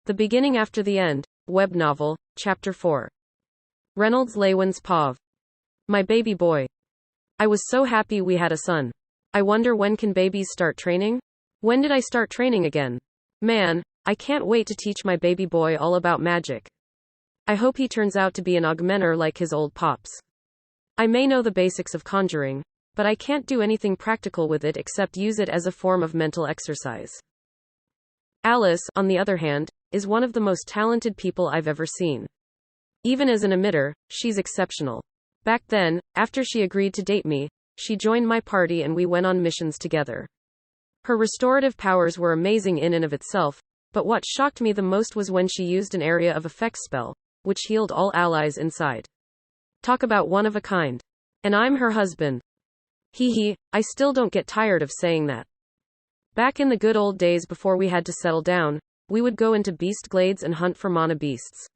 The Beginning After the End, Web Novel, Chapter 4. Reynolds Lewins Pav. My baby boy. I was so happy we had a son. I wonder, when can babies start training? When did I start training again? Man, I can't wait to teach my baby boy all about magic. I hope he turns out to be an augmenter like his old pops. I may know the basics of conjuring, but I can't do anything practical with it except use it as a form of mental exercise. Alice, on the other hand, is one of the most talented people I've ever seen. Even as an emitter, she's exceptional. Back then, after she agreed to date me, she joined my party and we went on missions together. Her restorative powers were amazing in and of itself, but what shocked me the most was when she used an area of effects spell, which healed all allies inside. Talk about one of a kind. And I'm her husband. I still don't get tired of saying that. Back in the good old days before we had to settle down, we would go into beast glades and hunt for mana beasts.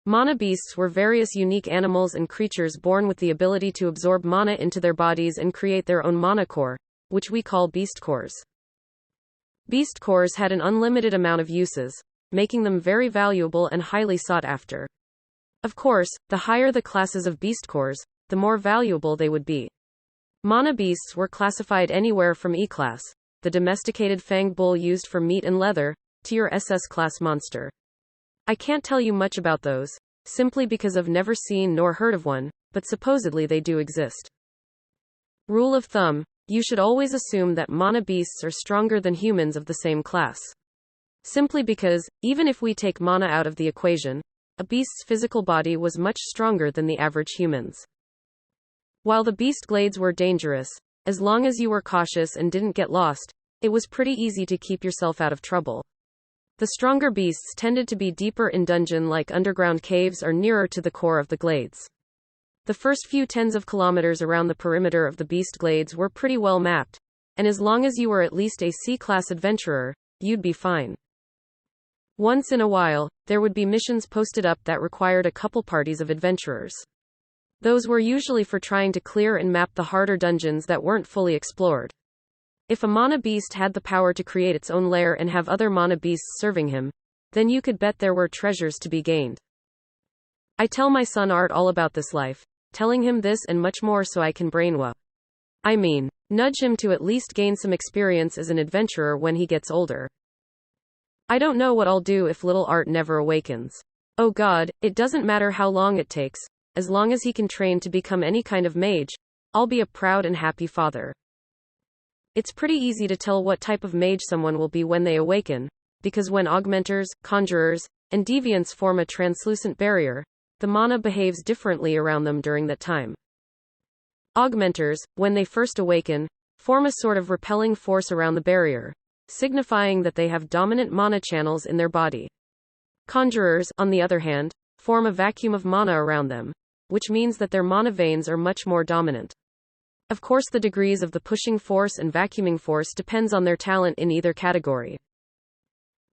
Mana beasts were various unique animals and creatures born with the ability to absorb mana into their bodies and create their own mana core, which we call beast cores. Beast cores had an unlimited amount of uses, making them very valuable and highly sought after. Of course, the higher the classes of beast cores, the more valuable they would be. Mana beasts were classified anywhere from E-class, the domesticated fang bull used for meat and leather, to your SS-class monster. I can't tell you much about those, simply because I've never seen nor heard of one, but supposedly they do exist. Rule of thumb: you should always assume that mana beasts are stronger than humans of the same class. Simply because, even if we take mana out of the equation, a beast's physical body was much stronger than the average human's. While the beast glades were dangerous, as long as you were cautious and didn't get lost, it was pretty easy to keep yourself out of trouble. The stronger beasts tended to be deeper in dungeon-like underground caves or nearer to the core of the glades. The first few tens of kilometers around the perimeter of the beast glades were pretty well mapped, and as long as you were at least a C-class adventurer, you'd be fine. Once in a while, there would be missions posted up that required a couple parties of adventurers. Those were usually for trying to clear and map the harder dungeons that weren't fully explored. If a mana beast had the power to create its own lair and have other mana beasts serving him, then you could bet there were treasures to be gained. I tell my son Art all about this life, telling him this and much more so I can nudge him to at least gain some experience as an adventurer when he gets older. I don't know what I'll do if little Art never awakens. Oh God, it doesn't matter how long it takes, as long as he can train to become any kind of mage, I'll be a proud and happy father. It's pretty easy to tell what type of mage someone will be when they awaken, because when augmenters, conjurers, and deviants form a translucent barrier, the mana behaves differently around them during that time. Augmenters, when they first awaken, form a sort of repelling force around the barrier, signifying that they have dominant mana channels in their body. Conjurers, on the other hand, form a vacuum of mana around them, which means that their mana veins are much more dominant. Of course, the degrees of the pushing force and vacuuming force depends on their talent in either category.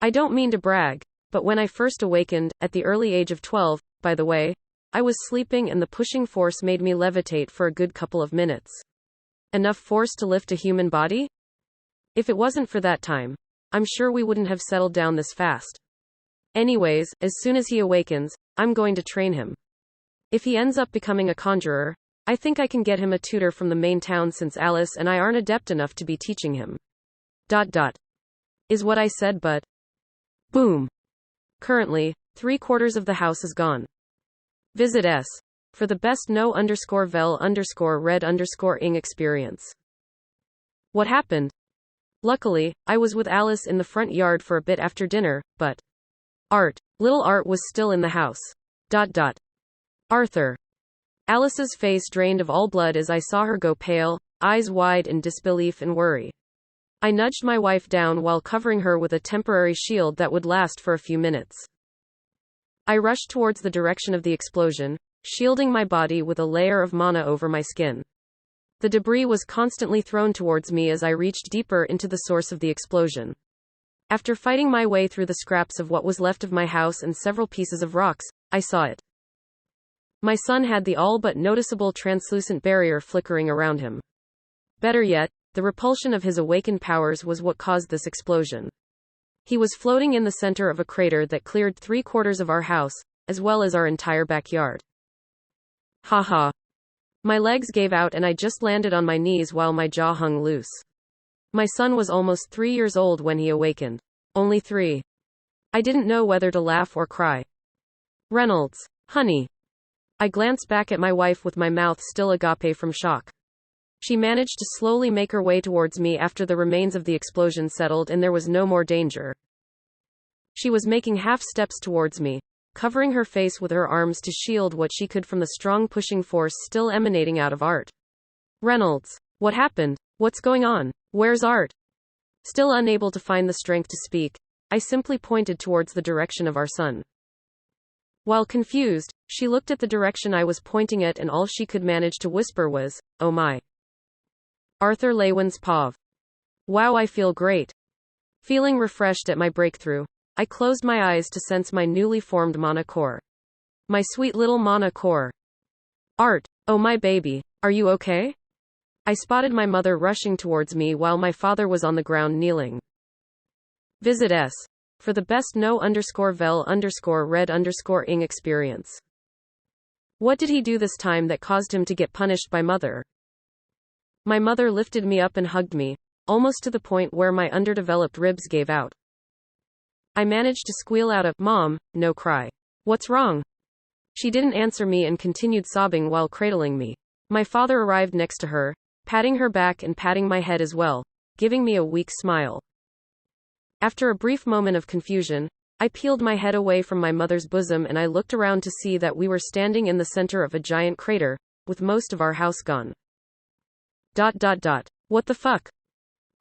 I don't mean to brag, but when I first awakened, at the early age of 12, by the way, I was sleeping and the pushing force made me levitate for a good couple of minutes. Enough force to lift a human body? If it wasn't for that time, I'm sure we wouldn't have settled down this fast. Anyways, as soon as he awakens, I'm going to train him. If he ends up becoming a conjurer, I think I can get him a tutor from the main town since Alice and I aren't adept enough to be teaching him. Is what I said, but boom. Currently, 3/4 of the house is gone. Visit S. for the best no_vel_red_ing experience. What happened? Luckily, I was with Alice in the front yard for a bit after dinner, but little Art was still in the house. Arthur. Alice's face drained of all blood as I saw her go pale, eyes wide in disbelief and worry. I nudged my wife down while covering her with a temporary shield that would last for a few minutes. I rushed towards the direction of the explosion, shielding my body with a layer of mana over my skin. The debris was constantly thrown towards me as I reached deeper into the source of the explosion. After fighting my way through the scraps of what was left of my house and several pieces of rocks, I saw it. My son had the all but noticeable translucent barrier flickering around him. Better yet, the repulsion of his awakened powers was what caused this explosion. He was floating in the center of a crater that cleared 3/4 of our house, as well as our entire backyard. Haha. My legs gave out and I just landed on my knees while my jaw hung loose. My son was almost 3 years old when he awakened. Only 3. I didn't know whether to laugh or cry. Reynolds. Honey. I glanced back at my wife with my mouth still agape from shock. She managed to slowly make her way towards me after the remains of the explosion settled and there was no more danger. She was making half steps towards me, covering her face with her arms to shield what she could from the strong pushing force still emanating out of Art. Reynolds. What happened? What's going on? Where's Art? Still unable to find the strength to speak, I simply pointed towards the direction of our son. While confused, she looked at the direction I was pointing at and all she could manage to whisper was, "Oh my." Arthur Lewins Pov. Wow, I feel great. Feeling refreshed at my breakthrough, I closed my eyes to sense my newly formed mana core. My sweet little mana core. Art, oh my baby, are you okay? I spotted my mother rushing towards me while my father was on the ground kneeling. Visit S. For the best no_vel_red_ing experience. What did he do this time that caused him to get punished by mother? My mother lifted me up and hugged me, almost to the point where my underdeveloped ribs gave out. I managed to squeal out a, "Mom, no cry. What's wrong?" She didn't answer me and continued sobbing while cradling me. My father arrived next to her, patting her back and patting my head as well, giving me a weak smile. After a brief moment of confusion, I peeled my head away from my mother's bosom and I looked around to see that we were standing in the center of a giant crater, with most of our house gone. ... What the fuck?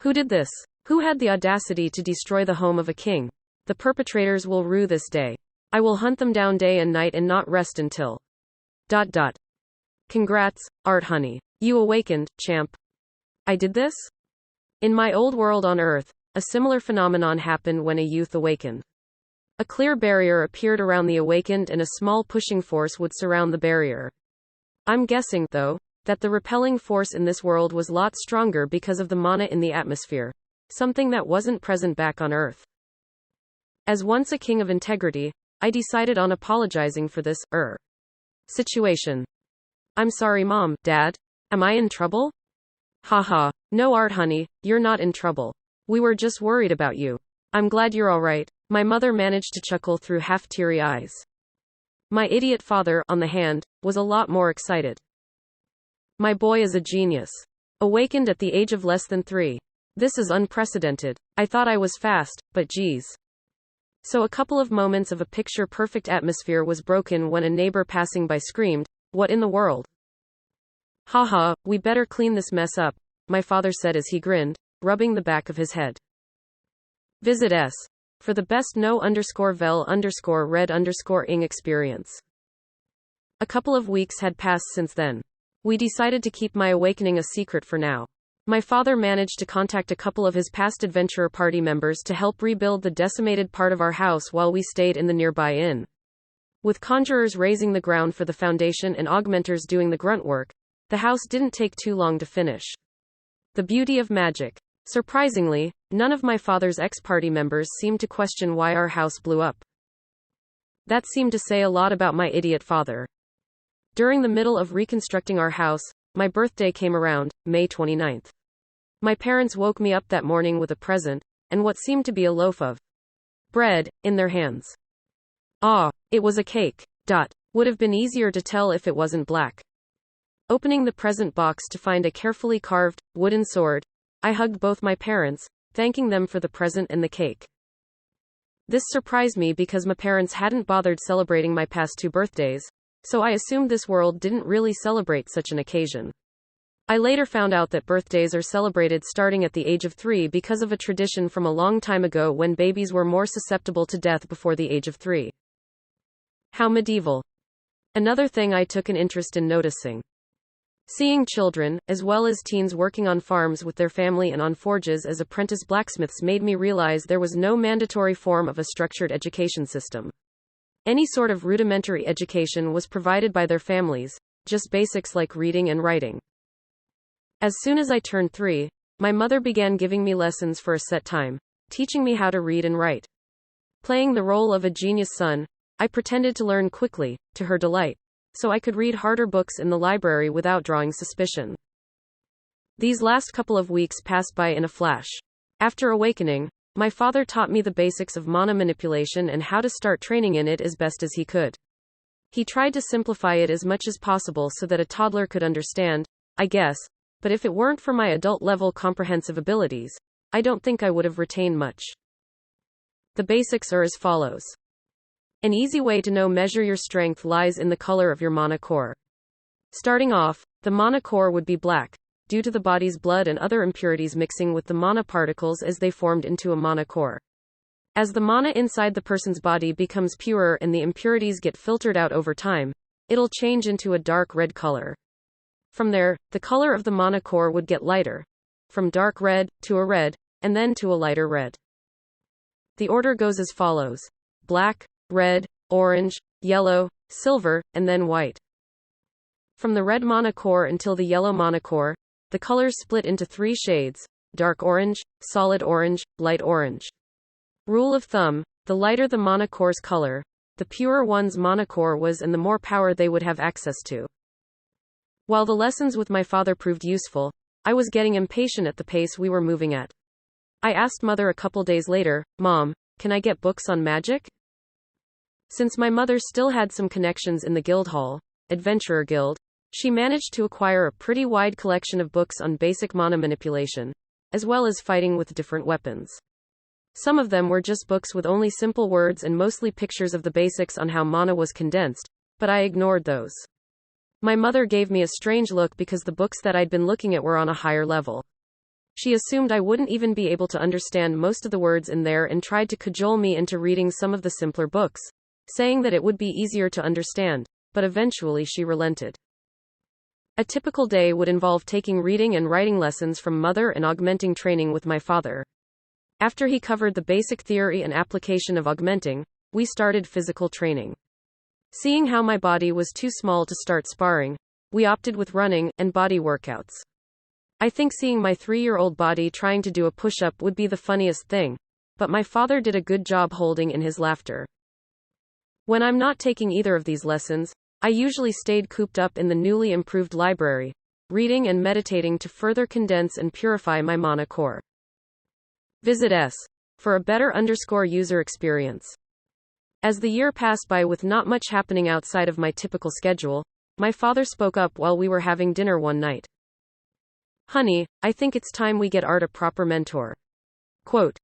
Who did this? Who had the audacity to destroy the home of a king? The perpetrators will rue this day. I will hunt them down day and night and not rest until... ... Congrats, Art honey. You awakened, champ. I did this? In my old world on Earth, a similar phenomenon happened when a youth awakened. A clear barrier appeared around the awakened and a small pushing force would surround the barrier. I'm guessing, though, that the repelling force in this world was lot stronger because of the mana in the atmosphere, something that wasn't present back on Earth. As once a king of integrity, I decided on apologizing for this, situation. I'm sorry Mom, Dad. Am I in trouble? Haha. No Art honey, you're not in trouble. We were just worried about you. I'm glad you're alright. My mother managed to chuckle through half-teary eyes. My idiot father, on the hand, was a lot more excited. My boy is a genius. Awakened at the age of less than 3. This is unprecedented. I thought I was fast, but geez. So a couple of moments of a picture-perfect atmosphere was broken when a neighbor passing by screamed, "What in the world?" Haha, we better clean this mess up, my father said as he grinned, rubbing the back of his head. Visit S. For the best no_vel_red_ing experience. A couple of weeks had passed since then. We decided to keep my awakening a secret for now. My father managed to contact a couple of his past adventurer party members to help rebuild the decimated part of our house while we stayed in the nearby inn. With conjurers raising the ground for the foundation and augmenters doing the grunt work, the house didn't take too long to finish. The beauty of magic. Surprisingly, none of my father's ex-party members seemed to question why our house blew up. That seemed to say a lot about my idiot father. During the middle of reconstructing our house, my birthday came around, May 29th. My parents woke me up that morning with a present, and what seemed to be a loaf of bread, in their hands. It was a cake. Would have been easier to tell if it wasn't black. Opening the present box to find a carefully carved, wooden sword, I hugged both my parents, thanking them for the present and the cake. This surprised me because my parents hadn't bothered celebrating my past 2 birthdays, so I assumed this world didn't really celebrate such an occasion. I later found out that birthdays are celebrated starting at the age of 3 because of a tradition from a long time ago when babies were more susceptible to death before the age of 3. How medieval. Another thing I took an interest in noticing. Seeing children, as well as teens working on farms with their family and on forges as apprentice blacksmiths made me realize there was no mandatory form of a structured education system. Any sort of rudimentary education was provided by their families, just basics like reading and writing. As soon as I turned 3, my mother began giving me lessons for a set time, teaching me how to read and write. Playing the role of a genius son, I pretended to learn quickly, to her delight, so I could read harder books in the library without drawing suspicion. These last couple of weeks passed by in a flash. After awakening, my father taught me the basics of mana manipulation and how to start training in it as best as he could. He tried to simplify it as much as possible so that a toddler could understand, I guess, but if it weren't for my adult-level comprehensive abilities, I don't think I would have retained much. The basics are as follows. An easy way to measure your strength lies in the color of your mana core. Starting off, the mana core would be black, due to the body's blood and other impurities mixing with the mana particles as they formed into a mana core. As the mana inside the person's body becomes purer and the impurities get filtered out over time, it'll change into a dark red color. From there, the color of the mana core would get lighter, from dark red, to a red, and then to a lighter red. The order goes as follows: black, red, orange, yellow, silver, and then white. From the red mana core until the yellow mana core, the colors split into 3 shades: dark orange, solid orange, light orange. Rule of thumb: the lighter the mana core's color, the purer one's mana core was and the more power they would have access to. While the lessons with my father proved useful, I was getting impatient at the pace we were moving at. I asked Mother a couple days later, "Mom, can I get books on magic?" Since my mother still had some connections in the Guildhall, Adventurer Guild, she managed to acquire a pretty wide collection of books on basic mana manipulation, as well as fighting with different weapons. Some of them were just books with only simple words and mostly pictures of the basics on how mana was condensed, but I ignored those. My mother gave me a strange look because the books that I'd been looking at were on a higher level. She assumed I wouldn't even be able to understand most of the words in there and tried to cajole me into reading some of the simpler books, saying that it would be easier to understand, but eventually she relented. A typical day would involve taking reading and writing lessons from Mother and augmenting training with my father. After he covered the basic theory and application of augmenting, we started physical training. Seeing how my body was too small to start sparring, we opted with running and body workouts. I think seeing my 3-year-old body trying to do a push-up would be the funniest thing, but my father did a good job holding in his laughter. When I'm not taking either of these lessons, I usually stayed cooped up in the newly improved library, reading and meditating to further condense and purify my mana core. Visit S for a better user experience. As the year passed by with not much happening outside of my typical schedule, my father spoke up while we were having dinner one night. "Honey, I think it's time we get Art a proper mentor." Quote,